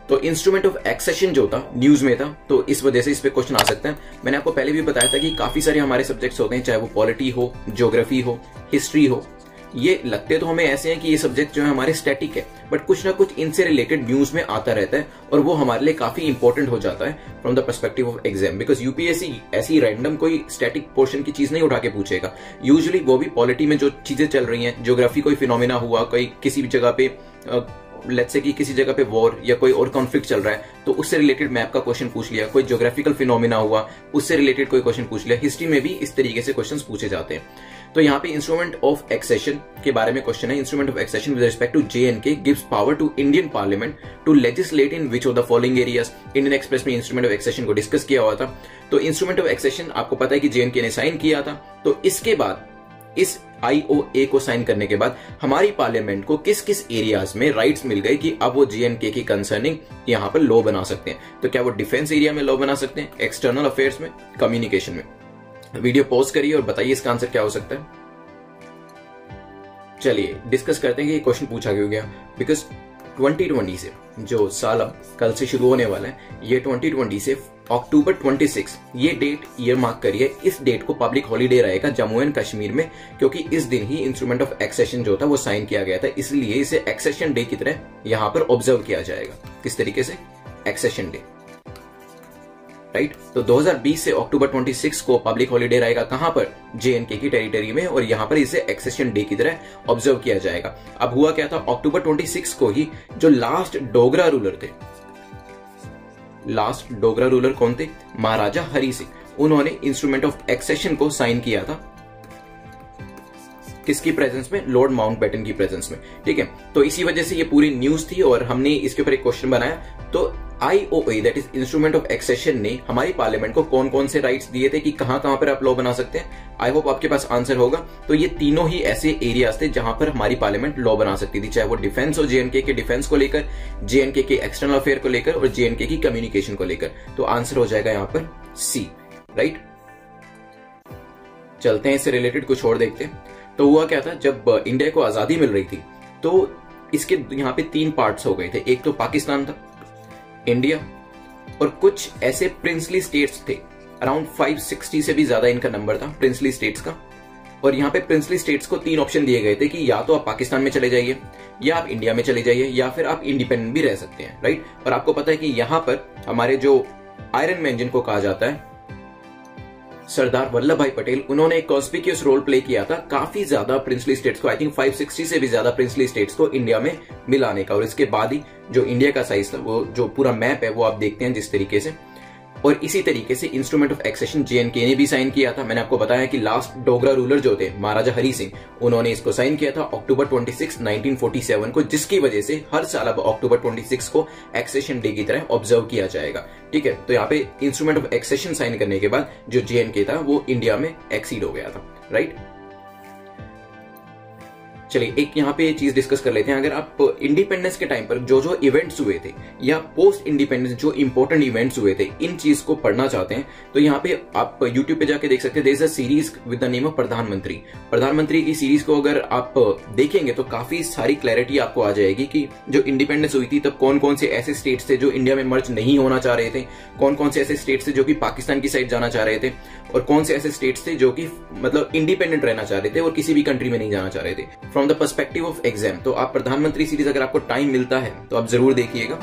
तो instrument of accession जो था न्यूज में था, तो इस वजह से इस पे क्वेश्चन आ सकता है। मैंने आपको पहले भी बताया था कि काफी सारे हमारे सब्जेक्ट्स होते हैं, चाहे वो पॉलिटी हो, ज्योग्राफी हो, हिस्ट्री हो। ये लगते तो हमें ऐसे हैं कि ये सब्जेक्ट जो है हमारे स्टैटिक है, बट कुछ ना कुछ इनसे रिलेटेड न्यूज में आता रहता है और वो हमारे लिए काफी इंपॉर्टेंट हो जाता है from the perspective of exam, because UPSC ऐसी रैंडम कोई स्टैटिक पोर्शन की चीज नहीं उठा के पूछेगा। यूजुअली वो भी पॉलिटी में जो चीजें चल रही हैं, ज्योग्राफी कोई फिनोमिना हुआ, कोई किसी भी जगह पे लेट्स से कि किसी जगह पे वॉर या कोई और कॉन्फ्लिक्ट चल रहा है तो उससे रिलेटेड मैप का क्वेश्चन पूछ लिया, कोई ज्योग्राफिकल फिनोमिना हुआ उससे रिलेटेड कोई क्वेश्चन पूछ लिया। हिस्ट्री में भी इस तरीके से क्वेश्चंस पूछे जाते हैं। तो यहाँ पे इंस्ट्रूमेंट ऑफ एक्सेशन के बारे में क्वेश्चन है। Instrument of accession with respect to JNK gives power to Indian parliament to legislate in which of the following areas. Indian Express में इंस्ट्रूमेंट ऑफ एक्सेशन को डिस्कस किया हुआ था। तो इंस्ट्रूमेंट ऑफ एक्सेशन आपको पता है कि JNK ने साइन किया था। तो इसके बाद इस IOA को साइन करने के बाद हमारी पार्लियामेंट को किस किस एरियाज में राइट्स मिल गए कि अब वो JNK की कंसर्निंग यहाँ पर लॉ बना सकते हैं। तो क्या वो डिफेंस एरिया में लॉ बना सकते हैं, एक्सटर्नल अफेयर्स में, कम्युनिकेशन में? वीडियो पॉज करिए और बताइए इसका आंसर क्या हो सकता है। चलिए डिस्कस करते हैं कि ये क्वेश्चन पूछा क्यों गया। बिकॉज 2020 से जो साल अब कल से शुरू होने वाला है, ये 2020 से अक्टूबर 26 ये डेट ईयर मार्क करिए। इस डेट को पब्लिक हॉलीडे रहेगा जम्मू एंड कश्मीर में, क्योंकि इस दिन ही इंस्ट्रूमेंट ऑफ एक्सेशन जो था वो साइन किया गया था। इसलिए इसे एक्सेशन डे की तरह यहां पर ऑब्जर्व किया जाएगा। किस तरीके से? Accession day, right. तो 2020 से अक्टूबर 26 को पब्लिक हॉलीडे रहेगा कहां पर? JNK की टेरिटरी में, और यहां पर इसे एक्सेशन डे की तरह ऑब्जर्व किया जाएगा। अब हुआ क्या था, अक्टूबर 26 को ही जो लास्ट डोगरा रूलर थे, लास्ट डोगरा रूलर कौन थे? महाराजा हरि सिंह। उन्होंने इंस्ट्रूमेंट ऑफ एक्सेशन को साइन किया था किसकी प्रेजेंस में? लॉर्ड माउंटबेटन की प्रेजेंस में, ठीक है। तो इसी वजह से ये पूरी न्यूज थी और हमने इसके ऊपर एक क्वेश्चन बनाया। तो IOA that is instrument of accession ने हमारी पार्लियामेंट को कौन कौन से राइट्स दिए थे कि कहां कहां पर आप लॉ बना सकते हैं। आई होप आपके पास आंसर होगा। तो ये तीनों ही ऐसे एरियाज थे जहां पर हमारी पार्लियामेंट लॉ बना सकती थी, चाहे वो डिफेंस हो, JNK के डिफेंस को लेकर, JNK के एक्सटर्नल अफेयर को लेकर और JNK की कम्युनिकेशन को लेकर। तो आंसर हो जाएगा यहां पर C, राइट। चलते हैं इससे रिलेटेड कुछ और देखते हैं। तो हुआ क्या था, जब इंडिया को आजादी मिल रही थी तो इसके यहाँ पे 3 पार्ट्स हो गए थे। एक तो पाकिस्तान था, इंडिया, और कुछ ऐसे प्रिंसली स्टेट्स थे, अराउंड 560 से भी ज्यादा इनका नंबर था प्रिंसली स्टेट्स का। और यहाँ पे प्रिंसली स्टेट्स को 3 ऑप्शन दिए गए थे कि या तो आप पाकिस्तान में चले जाइए, या आप इंडिया में चले जाइए, या फिर आप इंडिपेंडेंट भी रह सकते हैं, राइट। और आपको पता है कि यहाँ पर हमारे जो आयरन मैन जिनको कहा जाता है, सरदार वल्लभ भाई पटेल, उन्होंने एक कॉन्स्पिक्यूअस रोल प्ले किया था काफी ज्यादा प्रिंसली स्टेट्स को, आई थिंक 560 से भी ज्यादा प्रिंसली स्टेट्स को इंडिया में मिलाने का। और इसके बाद ही जो इंडिया का साइज था, वो जो पूरा मैप है वो आप देखते हैं जिस तरीके से। और इसी तरीके से इंस्ट्रूमेंट ऑफ एक्सेशन JNK ने भी साइन किया था। मैंने आपको बताया कि लास्ट डोगरा रूलर जो थे महाराजा हरि सिंह, उन्होंने इसको साइन किया था अक्टूबर 26, 1947 को, जिसकी वजह से हर साल अब अक्टूबर 26 को एक्सेशन डे की तरह ऑब्जर्व किया जाएगा, ठीक है। तो यहाँ पे इंस्ट्रूमेंट ऑफ एक्सेशन साइन करने के बाद जो JNK था वो इंडिया में एक्सीड हो गया था, राइट। चलिए एक यहाँ पे चीज डिस्कस कर लेते हैं। अगर आप इंडिपेंडेंस के टाइम पर जो जो इवेंट्स हुए थे या पोस्ट इंडिपेंडेंस जो इंपॉर्टेंट इवेंट्स हुए थे, इन चीज को पढ़ना चाहते हैं तो यहाँ पे आप यूट्यूब पे जाके देख सकते हैं। There is a series with the name of Pradhanmantri. प्रधानमंत्री की सीरीज को अगर आप देखेंगे तो काफी सारी क्लैरिटी आपको आ जाएगी कि जो इंडिपेंडेंस हुई थी तब कौन कौन से ऐसे स्टेट्स थे जो इंडिया में मर्ज नहीं होना चाह रहे थे, कौन कौन से ऐसे स्टेट्स थे जो कि पाकिस्तान की साइड जाना चाह रहे थे, और कौन से ऐसे स्टेट्स थे जो कि मतलब इंडिपेंडेंट रहना चाह रहे थे और किसी भी कंट्री में नहीं जाना चाह रहे थे from the perspective of exam. तो आप प्रधानमंत्री सीरीज अगर आपको टाइम मिलता है तो आप जरूर देखिएगा।